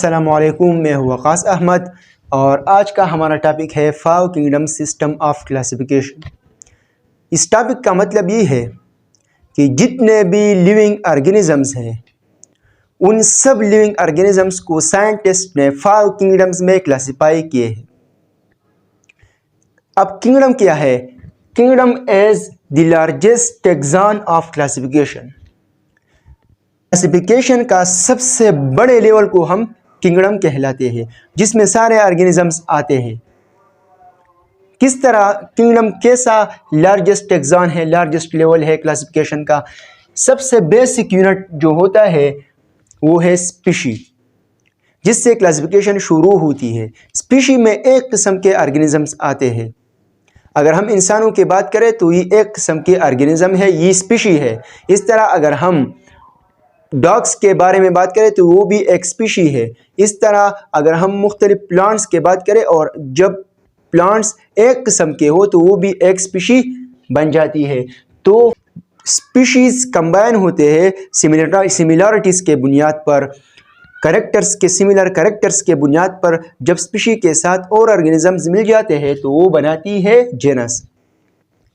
अस्सलामुअलैकुम, मैं हूँ वक़ास अहमद और आज का हमारा टॉपिक है 5 किंगडम सिस्टम ऑफ क्लासिफिकेशन। इस टॉपिक का मतलब ये है कि जितने भी लिविंग ऑर्गेनिजम्स हैं उन सब लिविंग ऑर्गेनिजम्स को साइंटिस्ट ने 5 किंगडम्स में क्लासिफाई किए हैं। अब किंगडम क्या है? Kingdom is the largest taxon of classification. Classification का सबसे बड़े लेवल को हम किंगडम कहलाते हैं, जिसमें सारे ऑर्गेनिजम्स आते हैं। किस तरह किंगडम कैसा लार्जेस्ट टैक्सॉन है, लार्जेस्ट लेवल है क्लासिफिकेशन का? सबसे बेसिक यूनिट जो होता है वो है स्पीशी, जिससे क्लासिफिकेशन शुरू होती है। स्पीशी में एक किस्म के ऑर्गेनिजम्स आते हैं। अगर हम इंसानों की बात करें तो ये एक किस्म के ऑर्गेनिज्म है, ये स्पीशी है। इस तरह अगर हम डॉग्स के बारे में बात करें तो वो भी एक स्पीशी है। इस तरह अगर हम मुख्तलिफ प्लांट्स की बात करें और जब प्लांट्स एक किस्म के हो तो वो भी एक स्पीशी बन जाती है। तो स्पीशीज़ कंबाइन होते हैं सिमिलरिटीज़ के बुनियाद पर, करेक्टर्स के सिमिलर करेक्टर्स के बुनियाद पर। जब स्पीशी के साथ और ऑर्गेनिजम्स मिल जाते हैं तो वो बनाती है जेनस।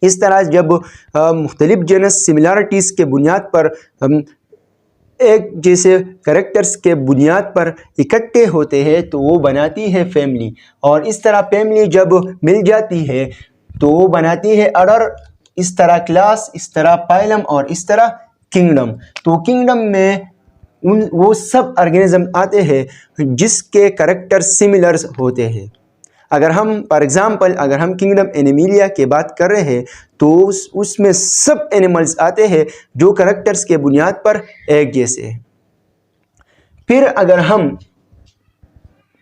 इस तरह जब मुख्तलिफ जेनस सिमिलरिटीज़ के बुनियाद पर एक जैसे करेक्टर्स के बुनियाद पर इकट्ठे होते हैं तो वो बनाती है फैमिली। और इस तरह फैमिली जब मिल जाती है तो वो बनाती है ऑर्डर, इस तरह क्लास, इस तरह पाइलम और इस तरह किंगडम। तो किंगडम में वो सब ऑर्गेनिज्म आते हैं जिसके करेक्टर सिमिलर होते हैं। अगर हम फॉर एग्ज़ाम्पल अगर हम किंगडम एनिमिलिया की बात कर रहे हैं तो उसमें सब एनिमल्स आते हैं जो करेक्टर्स के बुनियाद पर एक जैसे हैं। फिर अगर हम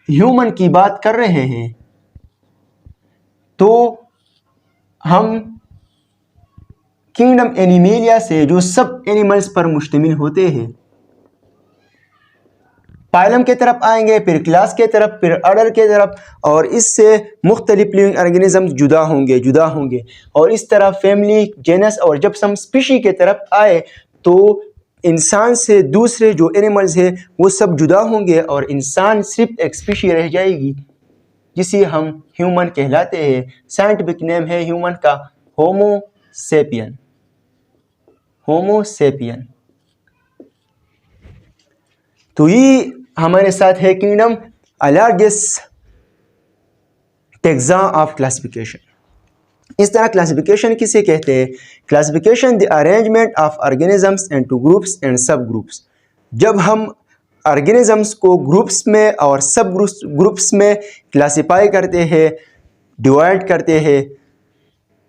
ह्यूमन की बात कर रहे हैं तो हम किंगडम एनिमिलिया से जो सब एनिमल्स पर मुश्तमिल होते हैं, पाइलम के तरफ आएंगे, फिर क्लास के तरफ, फिर ऑर्डर के तरफ, और इससे मुख्तलिफ लिविंग ऑर्गेनिजम्स जुदा होंगे और इस तरह फैमिली, जेनस, और जब हम स्पीशी के तरफ आए तो इंसान से दूसरे जो एनिमल्स हैं वो सब जुदा होंगे और इंसान सिर्फ एक स्पीशी रह जाएगी जिसे हम ह्यूमन कहलाते हैं। साइंटिफिक नेम है ह्यूमन का होमो सेपियन। तो ये हमारे साथ है kingdom, largest taxon of classification. इस तरह क्लासिफिकेशन किसे कहते हैं? Classification the arrangement of organisms into groups and सब ग्रुप्स। जब हम ऑर्गेनिजम्स को ग्रुप्स में और सब ग्रुप्स में क्लासिफाई करते हैं, डिवाइड करते हैं।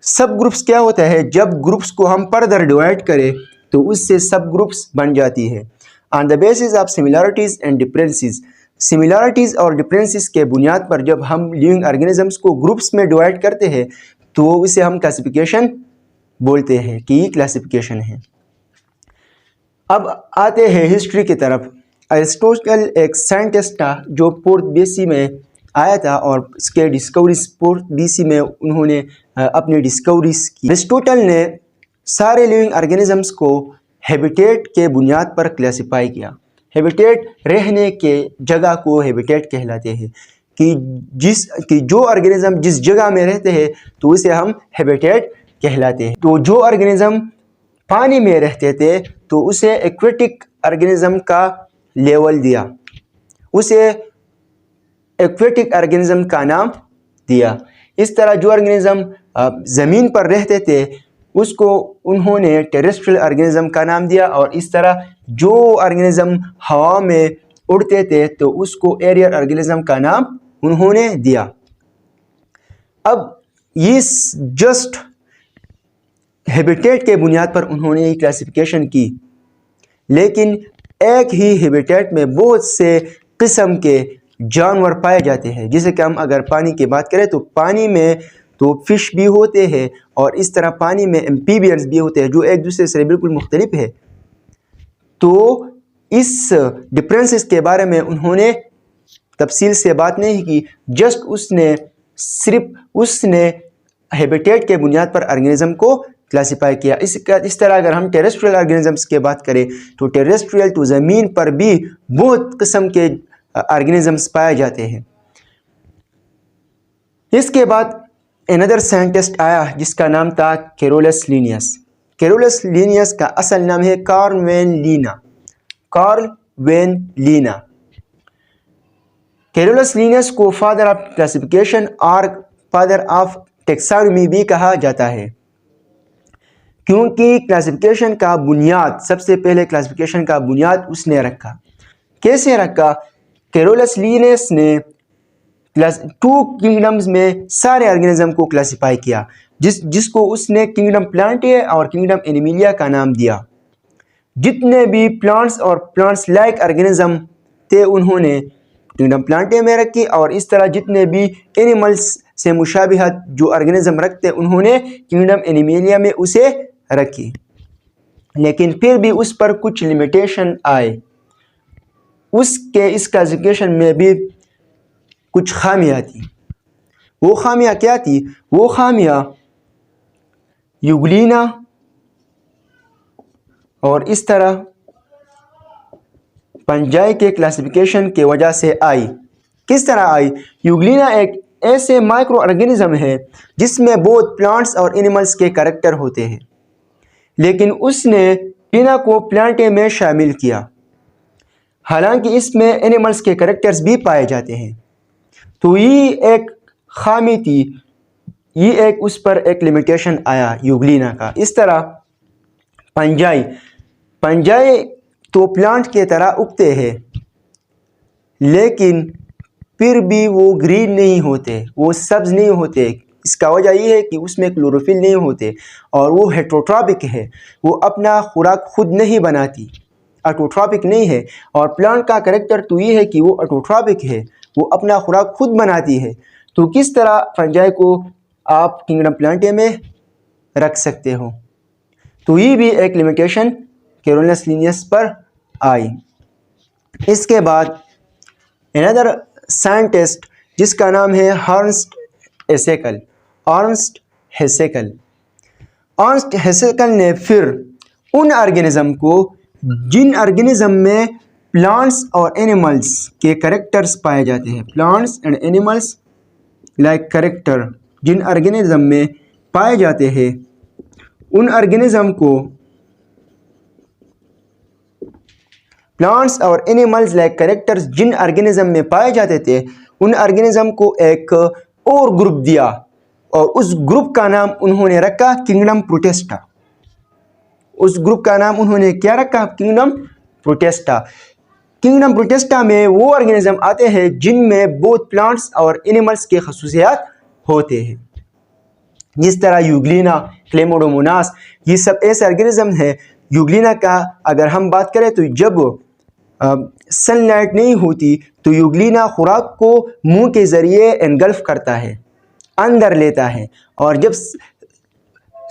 सब ग्रुप्स क्या होता है? जब ग्रुप्स को हम फर्दर डिवाइड करें तो उससे सब ग्रुप्स बन जाती है। On the basis of similarities and differences, similarities और डिफरेंसेस के बुनियाद पर जब हम लिविंग ऑर्गेनिजम्स को ग्रुप्स में डिवाइड करते हैं तो इसे हम क्लासिफिकेशन बोलते हैं कि ये क्लासिफिकेशन है। अब आते हैं हिस्ट्री की तरफ। अरिस्टोटल एक साइंटिस्ट था जो 4th BC में आया था और इसके डिस्कवरीज 4th BC में उन्होंने अपनी डिस्कवरीज की। अरिस्टोटल ने सारे लिविंग ऑर्गेनिजम्स को हैबिटेट के बुनियाद पर क्लासिफाई किया। हैबिटेट, रहने के जगह को हैबिटेट कहलाते हैं कि जो ऑर्गेनिज्म जिस जगह में रहते हैं तो उसे हम हैबिटेट कहलाते हैं। तो जो ऑर्गेनिज्म पानी में रहते थे तो उसे एक्वेटिक ऑर्गेनिज्म का लेवल दिया, उसे एक्वेटिक ऑर्गेनिज्म का नाम दिया। इस तरह जो ऑर्गेनिज्म ज़मीन पर रहते थे उसको उन्होंने टेरेस्ट्रियल ऑर्गेनिज्म का नाम दिया, और इस तरह जो ऑर्गेनिज्म हवा में उड़ते थे तो उसको एरियल ऑर्गेनिज्म का नाम उन्होंने दिया। अब ये जस्ट हैबिटेट के बुनियाद पर उन्होंने ये क्लासिफिकेशन की, लेकिन एक ही हैबिटेट में बहुत से किस्म के जानवर पाए जाते हैं। जैसे कि हम अगर पानी की बात करें तो पानी में तो फिश भी होते हैं और इस तरह पानी में एम्फीबियंस भी होते हैं जो एक दूसरे से बिल्कुल मुख्तलिफ है। तो इस डिफरेंसेस के बारे में उन्होंने तफसील से बात नहीं की, जस्ट उसने हैबिटेट के बुनियाद पर ऑर्गेनिज्म को क्लासिफाई किया। इस तरह अगर हम टेरेस्ट्रियल ऑर्गेनिजम्स की बात करें तो टेरेस्ट्रियल तो ज़मीन पर भी बहुत किस्म के ऑर्गेनिजम्स पाए जाते हैं। इसके बाद अनदर साइंटिस्ट आया जिसका नाम था कैरोलस लीनियस। कैरोलस लीनियस का असल नाम है Carl von Linne. Carl von Linne. Carolus Linnaeus को फादर ऑफ क्लासिफिकेशन और फादर ऑफ टेक्सोनॉमी भी कहा जाता है, क्योंकि क्लासिफिकेशन का बुनियाद, सबसे पहले क्लासिफिकेशन का बुनियाद उसने रखा। कैसे रखा? कैरोलस लीनियस ने 2 किंगडम्स में सारे ऑर्गेनिज्म को क्लासिफाई किया, जिसको उसने किंगडम प्लांटिया और किंगडम एनिमिलिया का नाम दिया। जितने भी प्लांट्स और प्लांट्स लाइक ऑर्गेनिज्म थे उन्होंने किंगडम प्लांटिया में रखी, और इस तरह जितने भी एनिमल्स से मुशाबिहत जो ऑर्गेनिज्म रखते उन्होंने किंगडम एनिमिलिया में उसे रखी। लेकिन फिर भी उस पर कुछ लिमिटेशन आए, उसके इस क्लासिफिकेशन में भी कुछ खामियां थी। वो खामियां क्या थी? वो खामियां यूग्लिना और इस तरह पंजाई के क्लासिफिकेशन के वजह से आई। किस तरह आई? यूग्लिना एक ऐसे माइक्रो ऑर्गेनिज्म है जिसमें बहुत प्लांट्स और एनिमल्स के कैरेक्टर होते हैं, लेकिन उसने टीना को प्लांटे में शामिल किया, हालांकि इसमें एनिमल्स के कैरेक्टर्स भी पाए जाते हैं। तो ये एक खामी थी, ये एक उस पर एक लिमिटेशन आया यूग्लिना का। इस तरह पंजाई तो प्लांट के तरह उगते हैं, लेकिन फिर भी वो ग्रीन नहीं होते, वो सब्ज नहीं होते। इसका वजह ये है कि उसमें क्लोरोफिल नहीं होते और वो हेट्रोट्रॉपिक है, वो अपना खुराक खुद नहीं बनाती, ऑटोट्रॉपिक नहीं है। और प्लांट का कैरेक्टर तो ये है कि वो ऑटोट्रॉपिक है, वो अपना खुराक खुद बनाती है। तो किस तरह फंजाई को आप किंगडम प्लांटिया में रख सकते हो? तो ये भी एक लिमिटेशन कैरोलस लीनियस पर आई। इसके बाद अनदर साइंटिस्ट जिसका नाम है अर्नस्ट हेसेकल। अर्नस्ट हेसेकल ने फिर उन ऑर्गेनिज्म को, जिन ऑर्गेनिज्म में प्लांट्स और एनिमल्स के कैरेक्टर्स पाए जाते हैं, plants and animals like character जिन ऑर्गेनिज्म में पाए जाते हैं, उन ऑर्गेनिज्म को, प्लांट्स और एनिमल्स लाइक कैरेक्टर्स जिन ऑर्गेनिज्म में पाए जाते थे, उन ऑर्गेनिज्म को एक और ग्रुप दिया, और उस ग्रुप का नाम उन्होंने रखा किंगडम प्रोटिस्टा। उस ग्रुप का नाम उन्होंने क्या रखा? Kingdom protista. किंगडम प्रोटिस्टा में वो ऑर्गेनिज्म आते हैं जिनमें बहुत प्लांट्स और एनिमल्स के खसूसियात होते हैं, जिस तरह यूग्लिना, क्लेमोडोमोनास, ये सब ऐसे ऑर्गेनिज्म हैं। यूग्लिना का अगर हम बात करें तो जब सनलाइट नहीं होती तो यूग्लिना खुराक को मुंह के ज़रिए एनगल्फ करता है, अंदर लेता है, और जब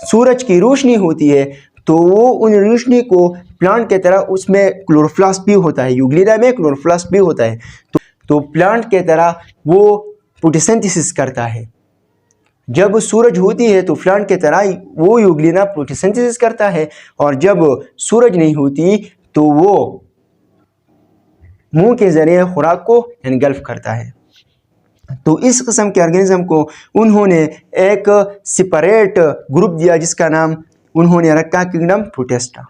सूरज की रोशनी होती है तो वो उन रोशनी को प्लांट के तरह, उसमें क्लोरोप्लास्ट भी होता है, यूग्लिना में क्लोरोप्लास्ट भी होता है, तो प्लांट के तरह वो फोटोसिंथेसिस करता है। जब सूरज होती है तो प्लांट के तरह वो यूग्लिना फोटोसिंथेसिस करता है, और जब सूरज नहीं होती तो वो मुंह के जरिए खुराक को एनगल्फ करता है। तो इस किस्म के ऑर्गेनिज्म को उन्होंने एक सेपरेट ग्रुप दिया जिसका नाम उन्होंने रखा किंगडम प्रोटिस्टा।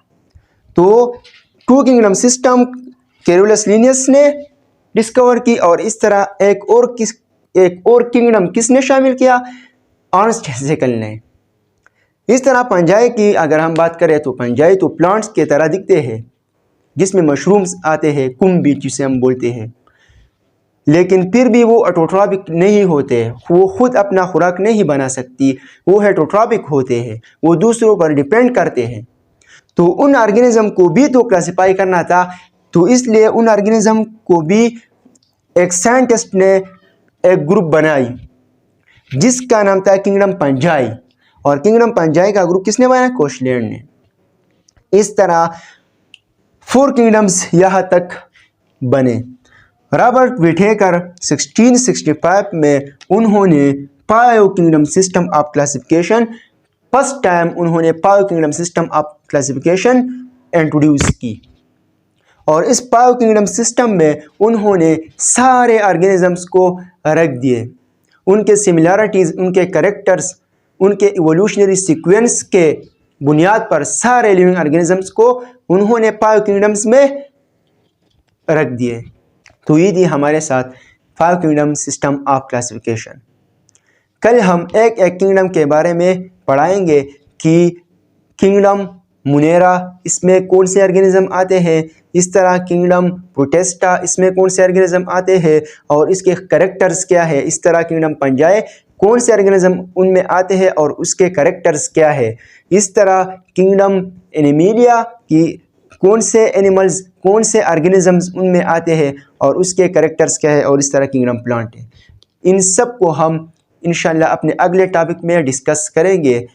तो 2 किंगडम सिस्टम कैरोलस लीनियस ने डिस्कवर की, और इस तरह एक और किंगडम किसने शामिल किया? अर्नस्ट हेसेकल ने। इस तरह पंजाई की अगर हम बात करें तो पंजाई तो प्लांट्स के तरह दिखते हैं, जिसमें मशरूम्स आते हैं, कुम्भी जिसे हम बोलते हैं, लेकिन फिर भी वो ऑटोट्रॉपिक नहीं होते, वो खुद अपना खुराक नहीं बना सकती, वो हेटरोट्रॉपिक होते हैं, वो दूसरों पर डिपेंड करते हैं। तो उन ऑर्गेनिज्म को भी तो क्लासिफाई करना था, तो इसलिए उन ऑर्गेनिज्म को भी एक साइंटिस्ट ने एक ग्रुप बनाई जिसका नाम था किंगडम पंजाई। और किंगडम पंजाई का ग्रुप किसने बनाया? कोशलैंड ने। इस तरह 4 किंगडम्स यहाँ तक बने। रॉबर्ट विटेकर 1665 में उन्होंने पायो kingdom system of classification, first time उन्होंने पायो kingdom system of classification introduce की। और इस पायो किंगडम सिस्टम में उन्होंने सारे ऑर्गेनिजम्स को रख दिए। उनके सिमिलरिटीज़, उनके करेक्टर्स, उनके इवोल्यूशनरी सीक्वेंस के बुनियाद पर सारे लिविंग ऑर्गेनिजम्स को उन्होंने पायो किंगडम्स में रख दिए। तो ये थी हमारे साथ 5 किंगडम सिस्टम ऑफ क्लासिफिकेशन। कल हम एक एक किंगडम के बारे में पढ़ाएंगे कि किंगडम मुनेरा, इसमें कौन से ऑर्गेनिज्म आते हैं, इस तरह किंगडम प्रोटेस्टा, इसमें कौन से ऑर्गेनिज्म आते हैं और इसके करेक्टर्स क्या है, इस तरह किंगडम पंजाए कौन से ऑर्गेनिज्म उनमें आते हैं और उसके करेक्टर्स क्या है, इस तरह किंगडम एनिमिलिया की कौन से एनिमल्स, कौन से ऑर्गेनिजम्स उनमें आते हैं और उसके करेक्टर्स क्या है, और इस तरह किंगडम प्लांट है। इन सब को हम इंशाल्लाह अपने अगले टॉपिक में डिस्कस करेंगे।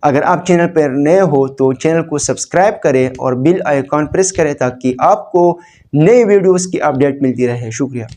अगर आप चैनल पर नए हो तो चैनल को सब्सक्राइब करें और बेल आइकॉन प्रेस करें ताकि आपको नए वीडियोस की अपडेट मिलती रहे। शुक्रिया।